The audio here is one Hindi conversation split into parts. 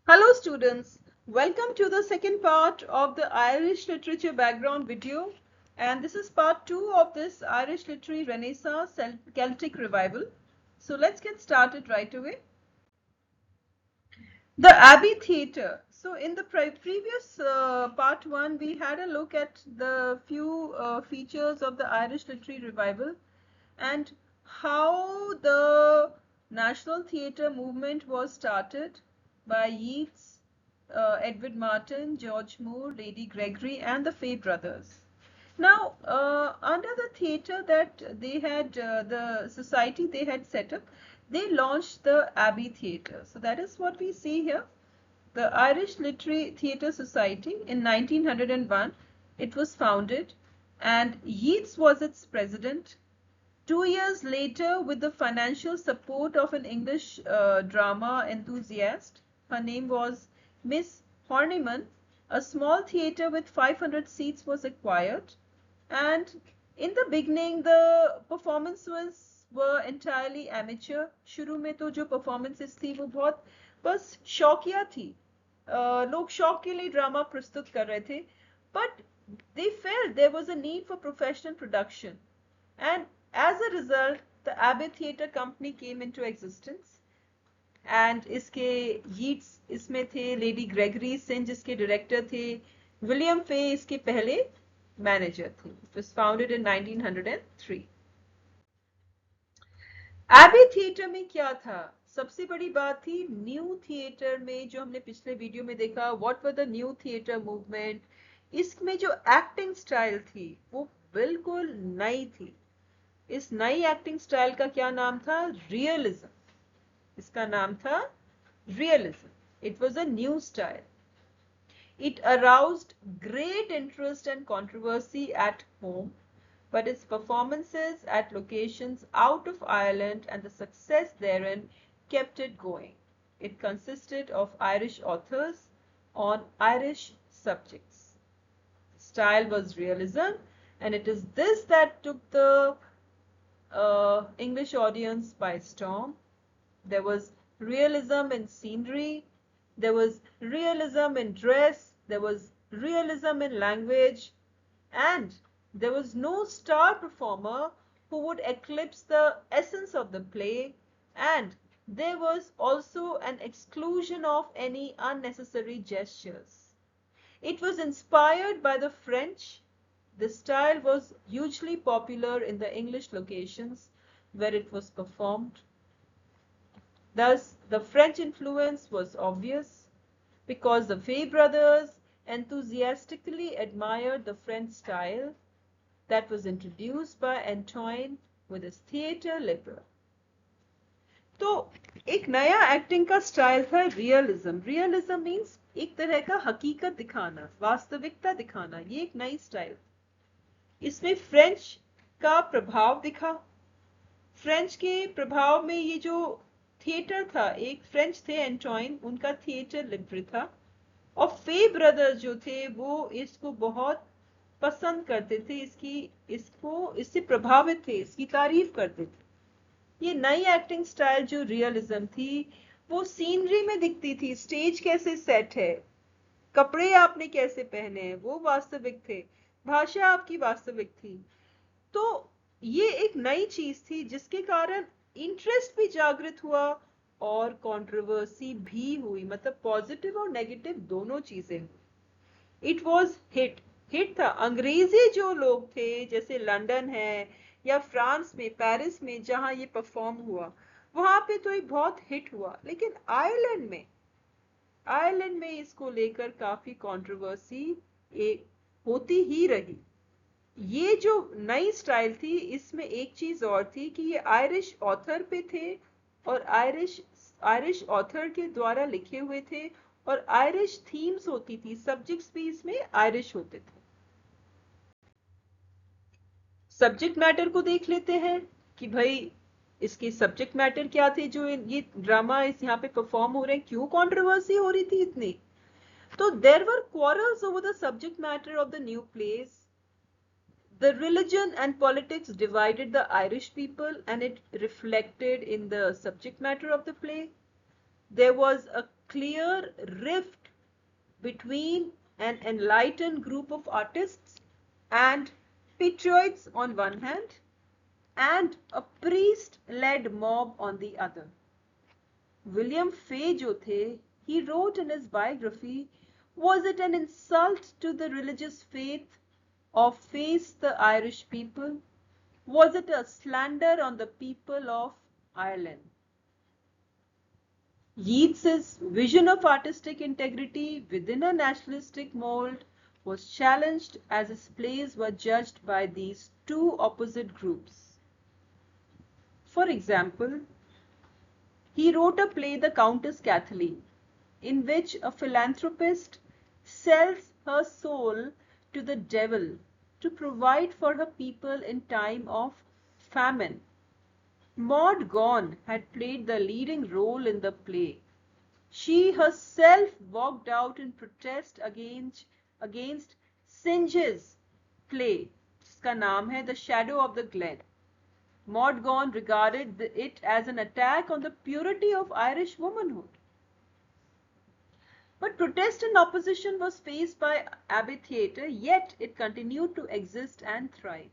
Hello students, welcome to the second part of the Irish literature background video, and this is part 2 of this Irish literary renaissance Celtic revival. So let's get started right away. The Abbey Theatre. So in the previous part 1 we had a look at the few features of the Irish literary revival and how the National Theatre movement was started by Yeats, Edward Martyn, George Moore, Lady Gregory, and the Fay brothers. Now, under the theatre that they had, the society they had set up, they launched the Abbey Theatre. So that is what we see here. The Irish Literary Theatre Society in 1901, it was founded, and Yeats was its president. 2 years later, with the financial support of an English drama enthusiast, her name was Miss Horniman, a small theatre with 500 seats was acquired. And in the beginning, the performances were entirely amateur. शुरू में तो जो performances थी वो बहुत बस शौकिया थी. लोग शौक के लिए ड्रामा प्रस्तुत कर रहे थे. But they felt there was a need for professional production. And as a result, the Abbey Theatre Company came into existence. And इसके Yeats इसमें थे, लेडी ग्रेगरी सिंह जिसके डायरेक्टर थे, विलियम फे इसके पहले मैनेजर थे. It was founded in 1903. Abbey Theatre में क्या था? सबसे बड़ी बात थी न्यू थिएटर में, जो हमने पिछले वीडियो में देखा, what were the new theatre movement. इसमें जो एक्टिंग स्टाइल थी वो बिल्कुल नई थी. इस नई एक्टिंग स्टाइल का क्या नाम था? रियलिज्म. इसका नाम था realism. It was a new style. It aroused great interest and controversy at home, but its performances at locations out of Ireland and the success therein kept it going. It consisted of Irish authors on Irish subjects. Style was realism, and it is this that took the English audience by storm. There was realism in scenery, there was realism in dress, there was realism in language, and there was no star performer who would eclipse the essence of the play, and there was also an exclusion of any unnecessary gestures. It was inspired by the French. The style was hugely popular in the English locations where it was performed. Thus, the French influence was obvious because the Fay brothers enthusiastically admired the French style that was introduced by Antoine with his theatre libre. तो एक नया एक्टिंग का स्टाइल था रियलिज्म. रियलिज्म मीन्स एक तरह का हकीकत दिखाना, वास्तविकता दिखाना. ये एक नई स्टाइल. इसमें फ्रेंच का प्रभाव दिखा. फ्रेंच के प्रभाव में ये जो थिएटर था, एक फ्रेंच थे एंटोइन, उनका थिएटर लिब्रे था, और फे ब्रदर्स जो थे वो इसको बहुत पसंद करते थे, इससे प्रभावित थे, इसकी तारीफ करते थे. ये नई एक्टिंग स्टाइल जो रियलिज्म थी वो सीनरी में दिखती थी. स्टेज कैसे सेट है, कपड़े आपने कैसे पहने हैं, वो वास्तविक थे. भाषा आपकी वास्तविक थी. तो ये एक नई चीज थी जिसके कारण इंटरेस्ट भी जागृत हुआ और कंट्रोवर्सी भी हुई. मतलब पॉजिटिव और नेगेटिव दोनों चीजें हुई. इट वॉज हिट था. अंग्रेजी जो लोग थे, जैसे लंदन है या फ्रांस में, पेरिस में जहां ये परफॉर्म हुआ, वहां पे तो ये बहुत हिट हुआ. लेकिन आयरलैंड में इसको लेकर काफी कंट्रोवर्सी होती ही रही. ये जो नई स्टाइल थी इसमें एक चीज और थी कि ये आयरिश ऑथर पे थे और आयरिश ऑथर के द्वारा लिखे हुए थे और आयरिश थीम्स होती थी. सब्जेक्ट्स भी इसमें आयरिश होते थे. सब्जेक्ट मैटर को देख लेते हैं कि भाई इसके सब्जेक्ट मैटर क्या थे जो ये ड्रामा इस यहाँ पे परफॉर्म हो रहे हैं. क्यों कंट्रोवर्सी हो रही थी इतनी? तो there were quarrels over the subject matter of the new place. The religion and politics divided the Irish people and it reflected in the subject matter of the play. There was a clear rift between an enlightened group of artists and patriots on one hand and a priest-led mob on the other. William Fay जो थे, he wrote in his biography, was it an insult to the religious faith of Fay's the Irish people? Was it a slander on the people of Ireland? Yeats's vision of artistic integrity within a nationalistic mold was challenged as his plays were judged by these two opposite groups. For example, he wrote a play, The Countess Kathleen, in which a philanthropist sells her soul to the devil to provide for her people in time of famine. Maud Gonne had played the leading role in the play. She herself walked out in protest against Synge's play, जिसका नाम है The Shadow of the Glen. Maud Gonne regarded it as an attack on the purity of Irish womanhood. But protest and opposition was faced by Abbey Theatre, yet it continued to exist and thrive.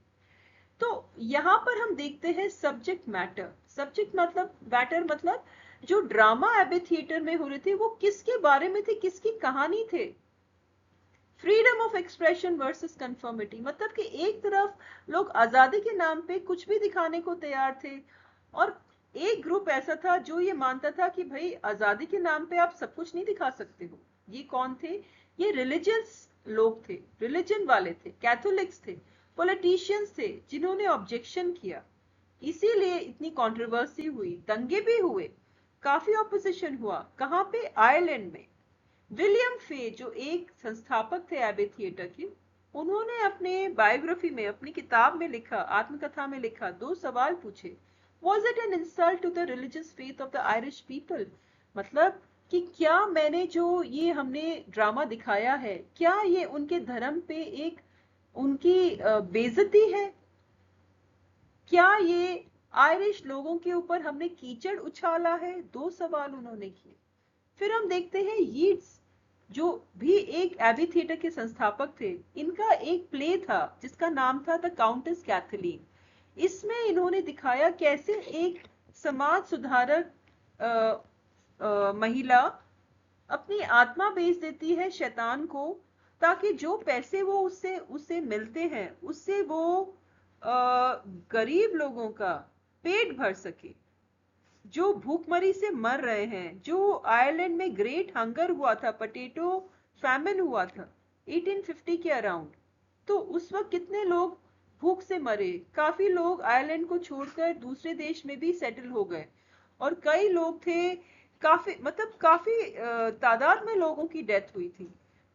तो यहाँ पर हम देखते हैं सब्जेक्ट मैटर मतलब जो ड्रामा एबी थिएटर में हो रहे थे वो किसके बारे में थे, किसकी कहानी थे? Freedom of expression versus conformity, मतलब कि एक तरफ लोग आजादी के नाम पे कुछ भी दिखाने को तैयार थे और एक ग्रुप ऐसा था जो ये मानता था कि भाई आजादी के नाम पे आप सब कुछ नहीं दिखा सकते हो। ये कौन थे? ये रिलीजियस लोग थे, रिलीजन वाले थे, कैथोलिक्स थे, पॉलिटिशियंस थे जिन्होंने ऑब्जेक्शन किया। इसीलिए इतनी कंट्रोवर्सी हुई, दंगे भी हुए, काफी ऑपोजिशन हुआ। कहां पे? आयरलैंड में। विलियम फे जो एक संस्थापक थे एबी थिएटर के, उन्होंने अपने बायोग्राफी में, अपनी किताब में लिखा, आत्मकथा में लिखा, दो सवाल पूछे। Was it an insult to the religious faith of the Irish people? मतलब कि क्या मैंने जो ये हमने ड्रामा दिखाया है, क्या ये उनके धर्म पे एक उनकी बेइज्जती है? क्या ये आयरिश लोगों के ऊपर हमने कीचड़ उछाला है? दो सवाल उन्होंने किए। फिर हम देखते हैं यीट्स जो भी एक एबी थिएटर के संस्थापक थे, इनका एक प्ले था जिसका नाम था द काउंटेस कैथलीन। इसमें इन्होंने दिखाया कैसे एक समाज सुधारक महिला अपनी आत्मा बेच देती है शैतान को, ताकि जो पैसे वो उससे मिलते हैं उससे वो गरीब लोगों का पेट भर सके, जो भूखमरी से मर रहे हैं, जो आयरलैंड में ग्रेट हंगर हुआ था, पोटैटो फैमिन हुआ था 1850 के अराउंड। तो उस वक्त कितने लोग भूख से मरे, काफी लोग आयरलैंड को छोड़कर दूसरे देश में भी सेटल हो गए और कई लोग थे, काफी तादाद में लोगों की डेथ हुई थी।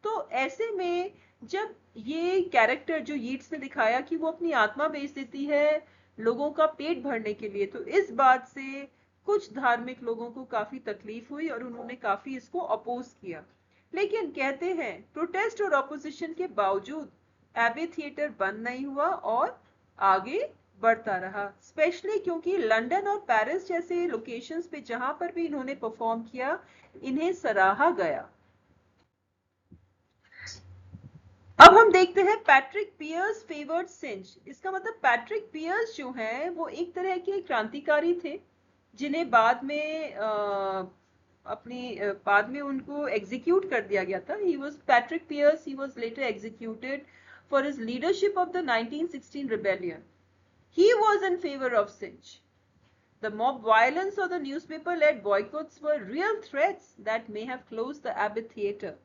तो ऐसे में जब ये कैरेक्टर जो यीट्स ने दिखाया कि वो अपनी आत्मा बेच देती है लोगों का पेट भरने के लिए, तो इस बात से कुछ धार्मिक लोगों को काफी तकलीफ हुई और उन्होंने काफी इसको अपोज किया। लेकिन कहते हैं प्रोटेस्ट और ऑपोजिशन के बावजूद एबी थिएटर बंद नहीं हुआ और आगे बढ़ता रहा, स्पेशली क्योंकि लंदन और पेरिस जैसे लोकेशंस पे जहां पर भी इन्होंने परफॉर्म किया, इन्हें सराहा गया। अब हम देखते हैं पैट्रिक पियर्स फेवर्ड सिंज। इसका मतलब पैट्रिक पियर्स जो हैं वो एक तरह के क्रांतिकारी थे जिन्हें बाद में उनको एग्जीक्यूट कर दिया गया था। Patrick Pearse he was later executed for his leadership of the 1916 rebellion. He was in favor of Synge. The mob violence or the newspaper-led boycotts were real threats that may have closed the Abbey Theatre.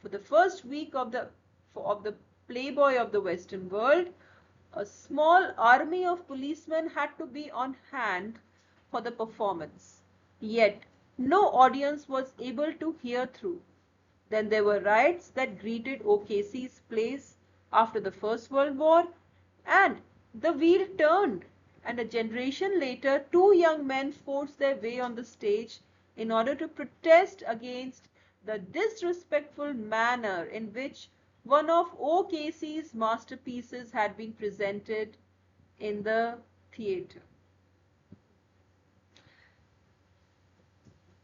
For the first week of the Playboy of the Western world, a small army of policemen had to be on hand for the performance. Yet, no audience was able to hear through. Then there were riots that greeted O'Casey's plays after the First World War, and the wheel turned, and a generation later, two young men forced their way on the stage in order to protest against the disrespectful manner in which one of O'Casey's masterpieces had been presented in the theatre.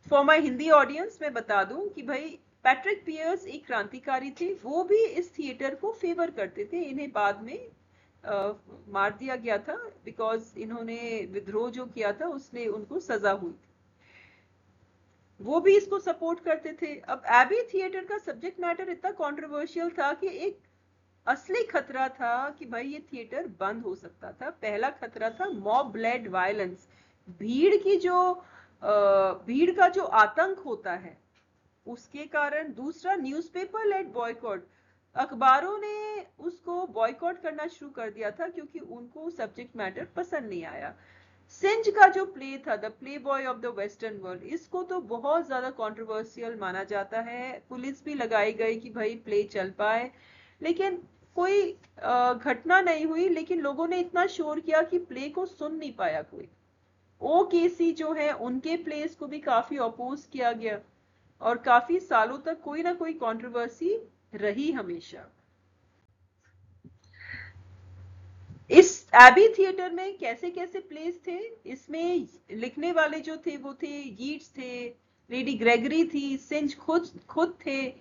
For my Hindi audience मैं बता दूं कि भाई पैट्रिक पियर्स एक क्रांतिकारी थे, वो भी इस थिएटर को फेवर करते थे। इन्हें बाद में मार दिया गया था बिकॉज इन्होंने विद्रोह जो किया था उसने उनको सजा हुई थी। वो भी इसको सपोर्ट करते थे। अब एबी थिएटर का सब्जेक्ट मैटर इतना कंट्रोवर्शियल था कि एक असली खतरा था कि भाई ये थिएटर बंद हो सकता था। पहला खतरा था मॉब लेड वायलेंस, भीड़ की जो भीड़ का जो आतंक होता है उसके कारण। दूसरा न्यूज़पेपर लेड बॉयकॉट, अखबारों ने उसको बॉयकॉट करना शुरू कर दिया था क्योंकि उनको सब्जेक्ट मैटर पसंद नहीं आया। सिंज का जो प्ले था, the play boy of the western world, इसको तो बहुत ज्यादा कंट्रोवर्शियल माना जाता है। पुलिस भी लगाई गई कि भाई प्ले चल पाए, लेकिन कोई घटना नहीं हुई। लेकिन लोगों ने इतना शोर किया कि प्ले को सुन नहीं पाया कोई। ओ केसी जो है उनके प्लेस को भी काफी अपोज किया गया और काफी सालों तक कोई ना कोई कंट्रोवर्सी रही हमेशा। इस एबी थिएटर में कैसे कैसे प्लेस थे, इसमें लिखने वाले जो थे वो थे यीट्स थे, लेडी ग्रेगरी थी, सिंज खुद खुद थे,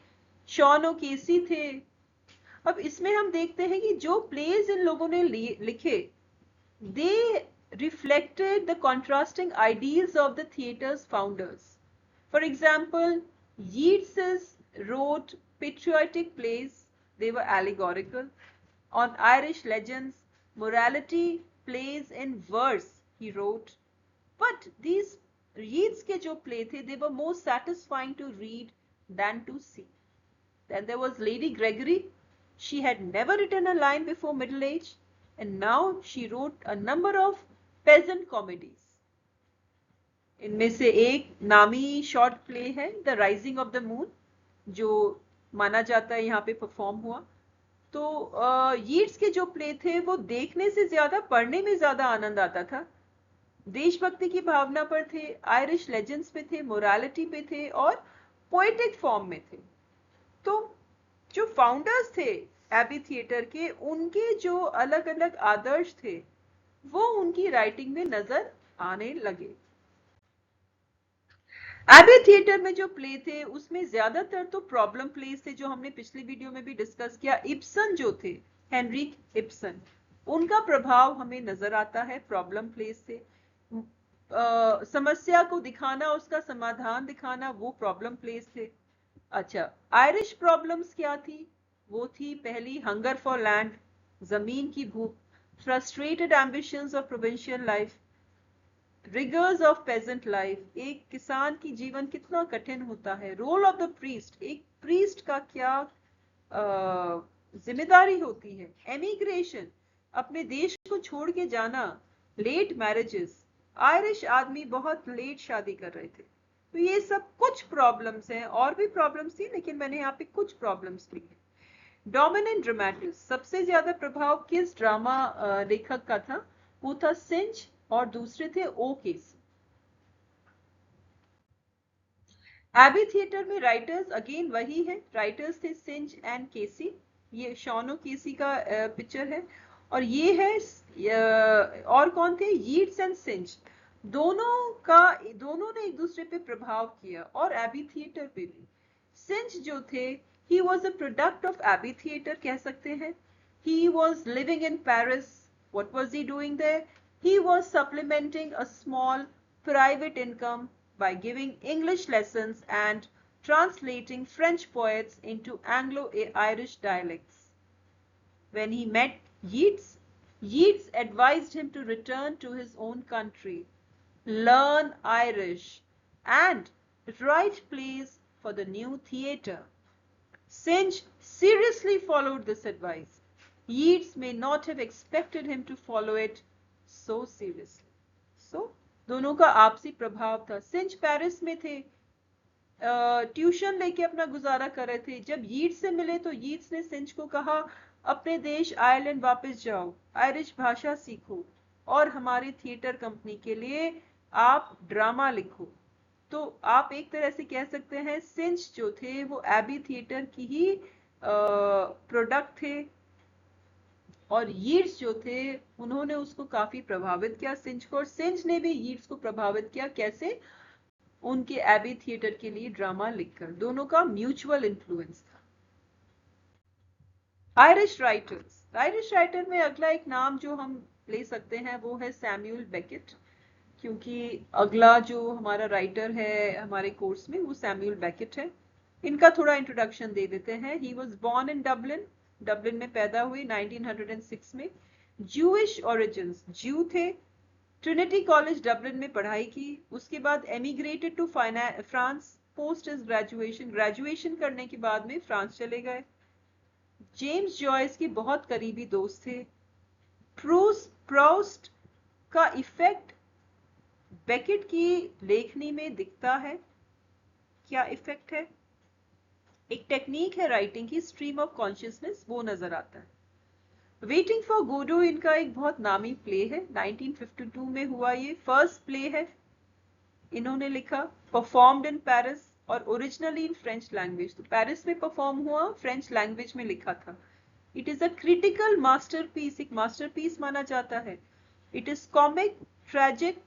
शॉन ओ केसी थे। अब इसमें हम देखते हैं कि जो प्लेस इन लोगों ने लिखे, they reflected the contrasting ideals of the theatre's founders. For example, Yeats wrote patriotic plays, they were allegorical. On Irish legends, morality plays in verse, he wrote. But these Yeats के जो play थे, they were more satisfying to read than to see. Then there was Lady Gregory. She had never written a line before middle age, and now she wrote a number of peasant comedies. इनमें से एक नामी शॉर्ट प्ले है the rising of the moon, जो माना जाता है यहाँ पे परफॉर्म हुआ। तो यीट्स के जो प्ले थे वो देखने से ज्यादा पढ़ने में ज्यादा आनंद आता था। देशभक्ति की भावना पर थे, आयरिश लेजेंड्स पे थे, मोरालिटी पे थे और पोएटिक फॉर्म में थे। तो जो फाउंडर्स थे एबी थिएटर के, उनके जो अलग अलग आदर्श थे वो उनकी राइटिंग में नजर आने लगे। एबी थिएटर में जो प्ले थे उसमें ज्यादातर तो प्रॉब्लम प्लेस थे, जो हमने पिछली वीडियो में भी डिस्कस किया। इब्सन जो थे, हेनरिक इब्सन, उनका प्रभाव हमें नजर आता है प्रॉब्लम प्लेस से। समस्या को दिखाना, उसका समाधान दिखाना, वो प्रॉब्लम प्लेस थे। अच्छा, आयरिश प्रॉब्लम्स क्या थी? वो थी पहली हंगर फॉर लैंड, जमीन की भूख, frustrated ambitions of provincial life, rigours of peasant life, एक किसान की जीवन कितना कठिन होता है, रोल ऑफ द प्रीस्ट, एक प्रीस्ट का क्या जिम्मेदारी होती है, एमिग्रेशन, अपने देश को छोड़ के जाना, लेट मैरिजेस, आयरिश आदमी बहुत लेट शादी कर रहे थे। तो ये सब कुछ प्रॉब्लम्स हैं, और भी प्रॉब्लम्स थी लेकिन मैंने यहाँ पे कुछ प्रॉब्लम्स ली है। डोमिनेंट ड्रामेटिस्ट, सबसे ज्यादा प्रभाव किस ड्रामा लेखक का था? वो था सिंच और दूसरे थे ओ केसी। एबी थिएटर में राइटर्स अगेन वही है, राइटर्स थे सिंच एंड केसी। ये शॉन ओ केसी का पिक्चर है और ये है और कौन थे? Yeats and Synge. दोनों ने एक दूसरे पे प्रभाव किया और एबी थिएटर पे भी। सिंच जो थे, he was a product of Abbey Theatre कह सकते हैं। He was living in Paris. What was he doing there? He was supplementing a small private income by giving English lessons and translating French poets into Anglo-Irish dialects. When he met Yeats, Yeats advised him to return to his own country, learn Irish, and write plays for the new theatre. Synge seriously followed this advice. Yeats may not have expected him to follow it so seriously. So, दोनों का आपसी प्रभाव था। सिंच पेरिस में थे, ट्यूशन लेके अपना गुजारा कर रहे थे। जब यीट्स से मिले तो यीट्स ने सिंच को कहा, अपने देश आयरलैंड वापस जाओ, आयरिश भाषा सीखो और हमारी थिएटर कंपनी के लिए आप ड्रामा लिखो। तो आप एक तरह से कह सकते हैं सिंच जो थे वो एबी थिएटर की ही प्रोडक्ट थे और यीट्स जो थे उन्होंने उसको काफी प्रभावित किया सिंच को, और सिंच ने भी यीट्स को प्रभावित किया। कैसे? उनके एबी थिएटर के लिए ड्रामा लिखकर। दोनों का म्यूचुअल इन्फ्लुएंस था। आयरिश राइटर में अगला एक नाम जो हम ले सकते हैं वो है सैमुअल बेकेट, क्योंकि अगला जो हमारा राइटर है हमारे कोर्स में वो सैमुअल बेकेट है। इनका थोड़ा इंट्रोडक्शन दे देते हैं। He was born in Dublin, Dublin में पैदा हुए 1906 में। जूइश ओरिजिन्स, ज्यू थे। ट्रिनिटी कॉलेज डबलिन में पढ़ाई की, उसके बाद emigrated to France post is graduation. Graduation करने के बाद में फ्रांस चले गए। जेम्स जॉयस के बहुत करीबी दोस्त थे। प्रोस्ट का इफेक्ट बेकेट की लेखनी में दिखता है। क्या इफेक्ट है? एक टेक्निक है राइटिंग की, स्ट्रीम ऑफ कॉन्शियसनेस, वो नजर आता है। वेटिंग फॉर गोडो इनका एक बहुत नामी प्ले है, 1952 में हुआ, ये फर्स्ट प्ले है इन्होंने लिखा। परफॉर्म्ड इन पेरिस और ओरिजिनली इन फ्रेंच लैंग्वेज। तो पेरिस में परफॉर्म हुआ, फ्रेंच लैंग्वेज में लिखा था। It is a critical masterpiece, एक मास्टरपीस माना जाता है। It is comic, tragic,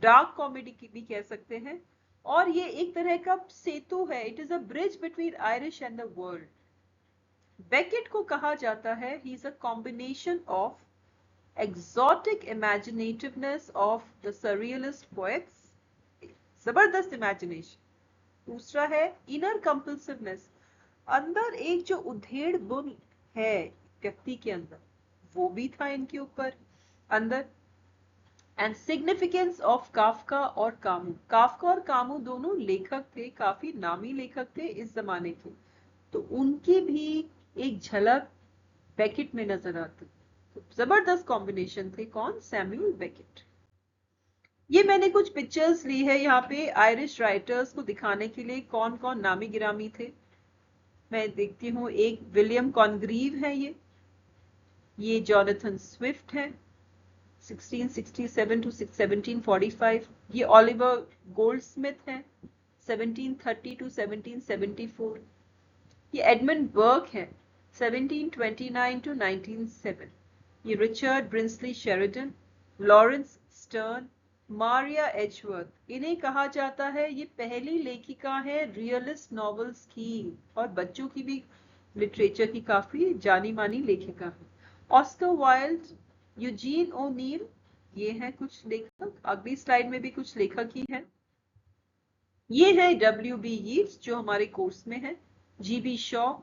dark comedy की भी कह सकते हैं, और ये एक तरह का सेतु है। It is a bridge between Irish and the world. Beckett को कहा जाता है he is a combination of exotic imaginativeness of the surrealist poets, जबरदस्त इमेजिनेशन। दूसरा है इनर कंपल्सिवनेस, अंदर एक जो उधेड़ बुन है व्यक्ति के अंदर, वो भी था इनके ऊपर अंदर। एंड सिग्निफिकेंस ऑफ काफका और कामू, काफका और कामू दोनों लेखक थे, काफी नामी लेखक थे इस जमाने के, तो उनकी भी एक झलक बेकेट में नजर आती। तो जबरदस्त कॉम्बिनेशन थे। कौन? Samuel Beckett. ये मैंने कुछ पिक्चर्स ली है यहाँ पे आयरिश राइटर्स को दिखाने के लिए कौन कौन नामी गिरामी थे। मैं देखती हूँ, एक विलियम कॉनग्रीव है, ये जॉनथन स्विफ्ट है 1667 to 1745। ये ऑलिवर गोल्डस्मिथ है 1730 to 1774। ये एडमंड बर्क है 1729 to 1907। ये Richard Brinsley Sheridan, Laurence Sterne, Maria Edgeworth, इन्हें कहा जाता है ये पहली लेखिका है रियलिस्ट नॉवेल्स की, और बच्चों की भी लिटरेचर की काफी जानी मानी लेखिका है। ऑस्कर वाइल्ड, यूजीन ओनील, ये हैं कुछ लेखक। अगली स्लाइड में भी कुछ लेखक ही हैं। ये है W.B. यीट्स जो हमारे कोर्स में है। G.B. Shaw,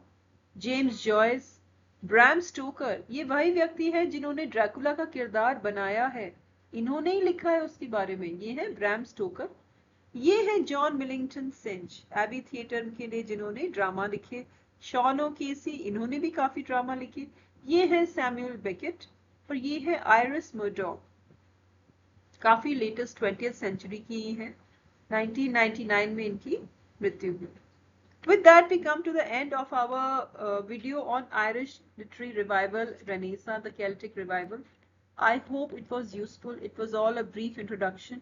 James Joyce, Bram Stoker, ये वही व्यक्ति है जिन्होंने ड्रैकुला का किरदार बनाया है, इन्होंने ही लिखा है उसके बारे में। ये है ब्रैम स्टोकर। ये है जॉन मिलिंगटन सिंच, एबी थिएटर के लिए जिन्होंने ड्रामा लिखे। शॉन ओ केसी, इन्होंने भी काफी ड्रामा लिखे। ये है सैमुअल बेकेट, और ये है आयरिस मर्डॉक, काफी लेटेस्ट 20th सेंचुरी की ही है। 1999 में इनकी मृत्यु हुई। With that, we come to the end of our video on Irish literary revival, Renaissance, the Celtic revival. I hope it was useful. It was all a brief introduction,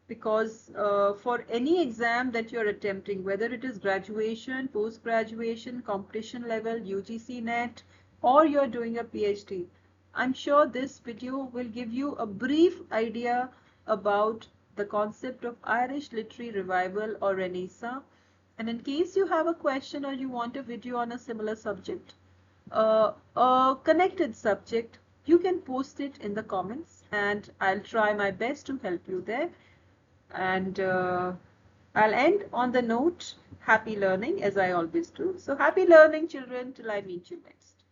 because for any exam that you're attempting, whether it is graduation, post-graduation, competition level, UGC NET, or you're doing a PhD, I'm sure this video will give you a brief idea about the concept of Irish literary revival or Renaissance. And in case you have a question or you want a video on a similar subject, a connected subject, you can post it in the comments and I'll try my best to help you there. And I'll end on the note, happy learning, as I always do. So happy learning, children, till I meet you next.